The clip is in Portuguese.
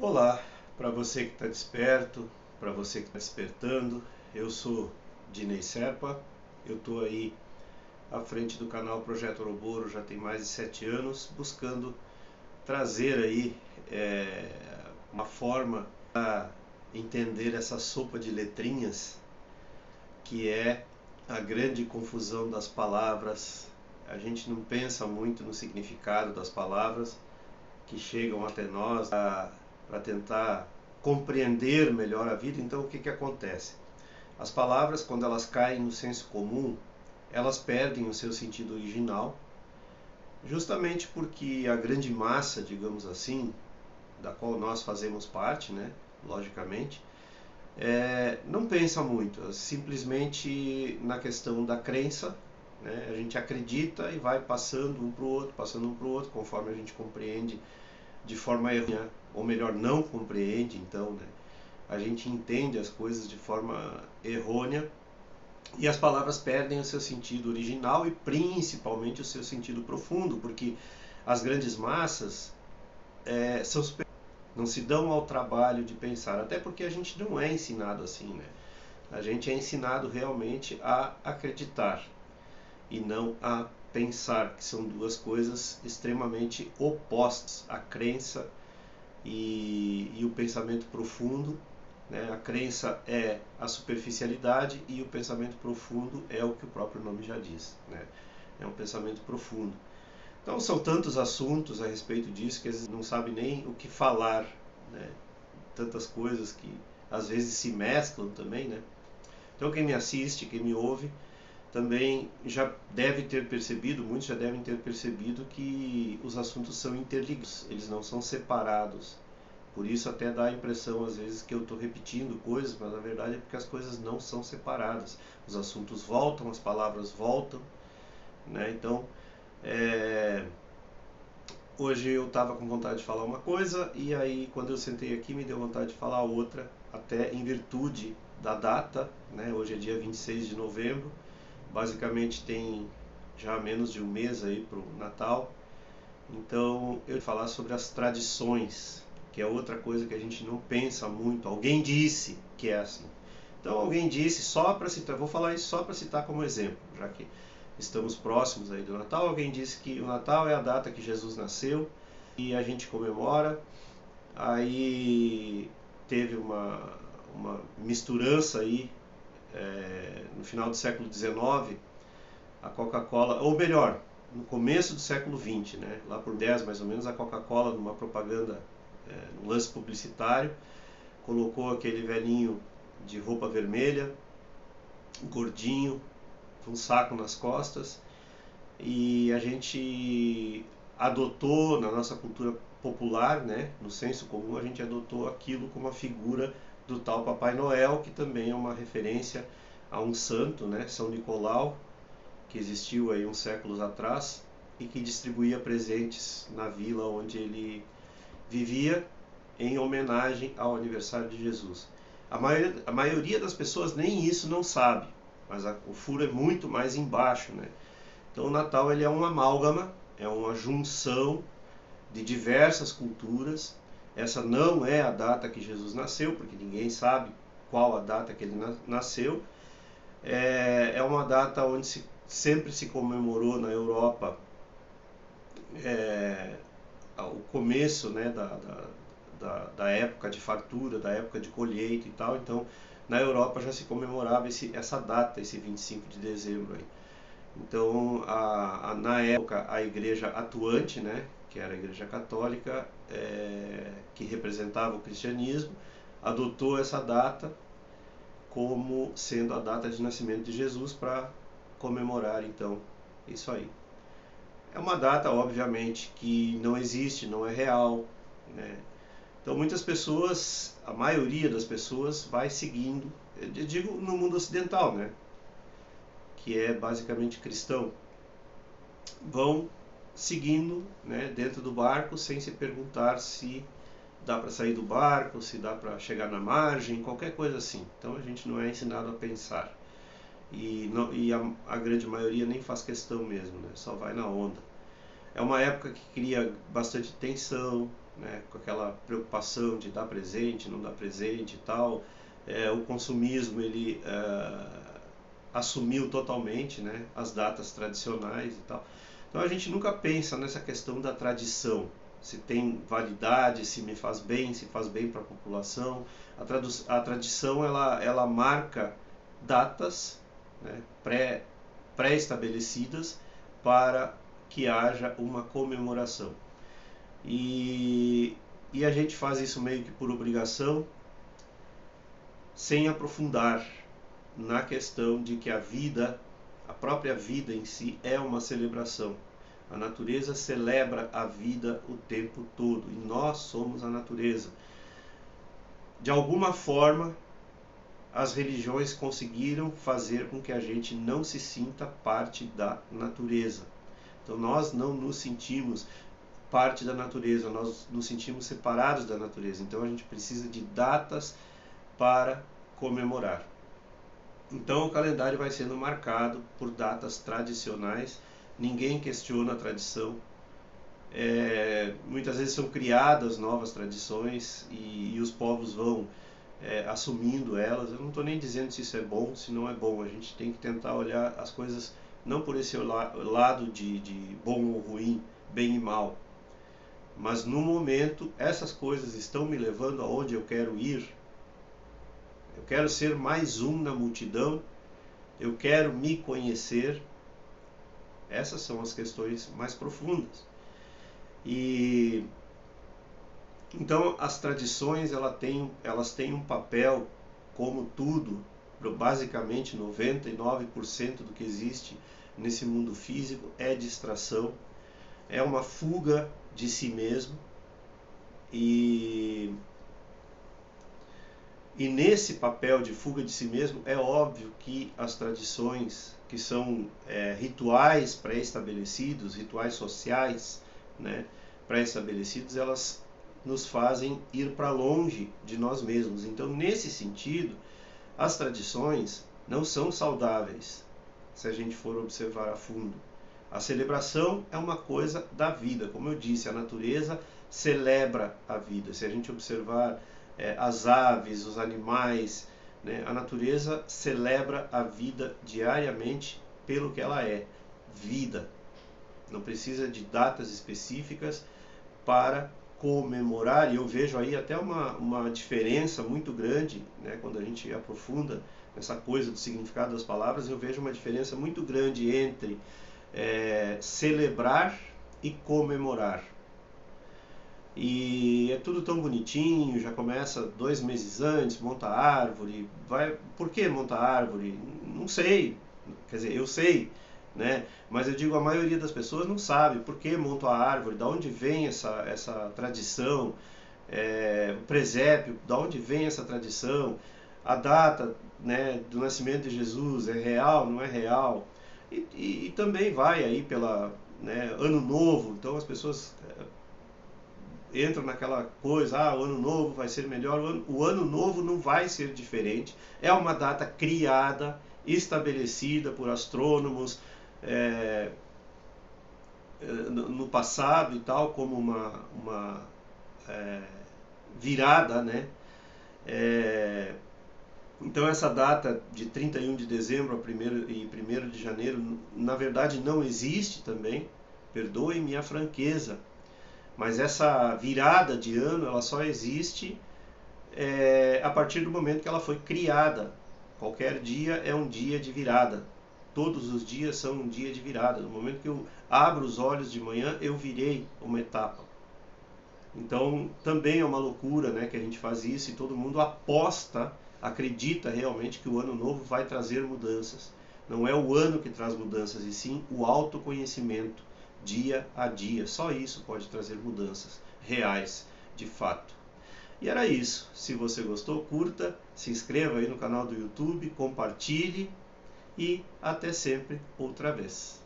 Olá, para você que está desperto, para você que está despertando, eu sou Dinei Serpa, eu estou aí à frente do canal Projeto Ouroboro já tem mais de 7 anos, buscando trazer aí uma forma para entender essa sopa de letrinhas que é a grande confusão das palavras. A gente não pensa muito no significado das palavras que chegam até nós para tentar compreender melhor a vida. Então, o que acontece? As palavras, quando elas caem no senso comum, elas perdem o seu sentido original, justamente porque a grande massa, digamos assim, da qual nós fazemos parte, né, logicamente, não pensa muito, simplesmente na questão da crença, né, a gente acredita e vai passando um para o outro, conforme a gente compreende de forma errônea, ou melhor, não compreende, então, né? A gente entende as coisas de forma errônea e as palavras perdem o seu sentido original e principalmente o seu sentido profundo, porque as grandes massas são super, não se dão ao trabalho de pensar, até porque a gente não é ensinado assim, né? A gente é ensinado realmente a acreditar e não a pensar, que são duas coisas extremamente opostas. A crença e o pensamento profundo, né? A crença é a superficialidade e o pensamento profundo é o que o próprio nome já diz, né? É um pensamento profundo. Então são tantos assuntos a respeito disso que eles não sabem nem o que falar, né? Tantas coisas que às vezes se mesclam também, né? Então quem me assiste, quem me ouve, também já deve ter percebido, muitos já devem ter percebido que os assuntos são interligados, eles não são separados. Por isso até dá a impressão às vezes que eu estou repetindo coisas, mas na verdade é porque as coisas não são separadas. Os assuntos voltam, as palavras voltam, né? Então, hoje eu estava com vontade de falar uma coisa e aí quando eu sentei aqui me deu vontade de falar outra, até em virtude da data, né? Hoje é dia 26 de novembro, basicamente tem já menos de um mês aí para o Natal. Então eu vou falar sobre as tradições, que é outra coisa que a gente não pensa muito. Alguém disse que é assim. Então alguém disse, só para citar, vou falar isso só para citar como exemplo, já que estamos próximos aí do Natal. Alguém disse que o Natal é a data que Jesus nasceu e a gente comemora. Aí teve uma misturança aí no final do século XIX, a Coca-Cola, ou melhor, no começo do século XX, né, lá por 10 mais ou menos, a Coca-Cola, numa propaganda, num lance publicitário, colocou aquele velhinho de roupa vermelha, gordinho, com um saco nas costas, e a gente adotou na nossa cultura popular, né, no senso comum, a gente adotou aquilo como a figura do tal Papai Noel, que também é uma referência a um santo, né, São Nicolau, que existiu aí uns séculos atrás e que distribuía presentes na vila onde ele vivia em homenagem ao aniversário de Jesus. A maioria das pessoas nem isso não sabe, mas o furo é muito mais embaixo, né? Então o Natal ele é uma amálgama, é uma junção de diversas culturas. Essa não é a data que Jesus nasceu, porque ninguém sabe qual a data que ele nasceu. É uma data onde sempre se comemorou na Europa é, o começo, né, da época de fartura, da época de colheita e tal. Então na Europa já se comemorava essa data, esse 25 de dezembro aí. Então na época a igreja atuante, né, que era a igreja católica, que representava o cristianismo, adotou essa data como sendo a data de nascimento de Jesus para comemorar então isso aí. É uma data, obviamente, que não existe, não é real, né? Então muitas pessoas, a maioria das pessoas vai seguindo, eu digo no mundo ocidental, né, que é basicamente cristão, vão seguindo, né, dentro do barco sem se perguntar se dá para sair do barco, se dá para chegar na margem, qualquer coisa assim. Então a gente não é ensinado a pensar. E a grande maioria nem faz questão mesmo, né? Só vai na onda. É uma época que cria bastante tensão, né, com aquela preocupação de dar presente, não dar presente e tal. O consumismo ele assumiu totalmente, né, as datas tradicionais e tal. Então a gente nunca pensa nessa questão da tradição, se tem validade, se me faz bem, se faz bem para a população. A tradição ela marca datas, né, pré-estabelecidas para que haja uma comemoração. E a gente faz isso meio que por obrigação, sem aprofundar na questão de que a vida, a própria vida em si, é uma celebração. A natureza celebra a vida o tempo todo e nós somos a natureza. De alguma forma, as religiões conseguiram fazer com que a gente não se sinta parte da natureza. Então nós não nos sentimos parte da natureza, nós nos sentimos separados da natureza. Então a gente precisa de datas para comemorar. Então o calendário vai sendo marcado por datas tradicionais, ninguém questiona a tradição. Muitas vezes são criadas novas tradições e os povos vão assumindo elas. Eu não estou nem dizendo se isso é bom, se não é bom. A gente tem que tentar olhar as coisas não por esse lado de bom ou ruim, bem e mal. Mas no momento essas coisas estão me levando aonde eu quero ir. Eu quero ser mais um na multidão, eu quero me conhecer. Essas são as questões mais profundas. E então as tradições elas têm um papel, como tudo, basicamente 99% do que existe nesse mundo físico é distração, é uma fuga de si mesmo. E nesse papel de fuga de si mesmo, é óbvio que as tradições, que são rituais pré-estabelecidos, rituais sociais, né, pré-estabelecidos, elas nos fazem ir para longe de nós mesmos. Então, nesse sentido, as tradições não são saudáveis, se a gente for observar a fundo. A celebração é uma coisa da vida, como eu disse, a natureza celebra a vida. Se a gente observar as aves, os animais, né, a natureza celebra a vida diariamente pelo que ela é, vida. Não precisa de datas específicas para comemorar, e eu vejo aí até uma diferença muito grande, né, quando a gente aprofunda essa coisa do significado das palavras, eu vejo uma diferença muito grande entre celebrar e comemorar. E é tudo tão bonitinho, já começa 2 meses antes, monta árvore. Por que monta árvore? Não sei, quer dizer, eu sei, né? Mas eu digo, a maioria das pessoas não sabe por que monta a árvore, da onde vem essa tradição, o presépio, da onde vem essa tradição, a data, né, do nascimento de Jesus, é real, não é real? E também vai aí pela, né, Ano Novo, então as pessoas entram naquela coisa, o ano novo vai ser melhor. O ano novo não vai ser diferente. É uma data criada, estabelecida por astrônomos no passado e tal, como uma virada, né? Então essa data de 31 de dezembro a 1º de janeiro, na verdade não existe também. Perdoe-me a franqueza. Mas essa virada de ano, ela só existe a partir do momento que ela foi criada. Qualquer dia é um dia de virada. Todos os dias são um dia de virada. No momento que eu abro os olhos de manhã, eu virei uma etapa. Então, também é uma loucura, né, que a gente faz isso e todo mundo aposta, acredita realmente que o ano novo vai trazer mudanças. Não é o ano que traz mudanças, e sim o autoconhecimento. Dia a dia, só isso pode trazer mudanças reais, de fato. E era isso. Se você gostou, curta, se inscreva aí no canal do YouTube, compartilhe e até sempre outra vez.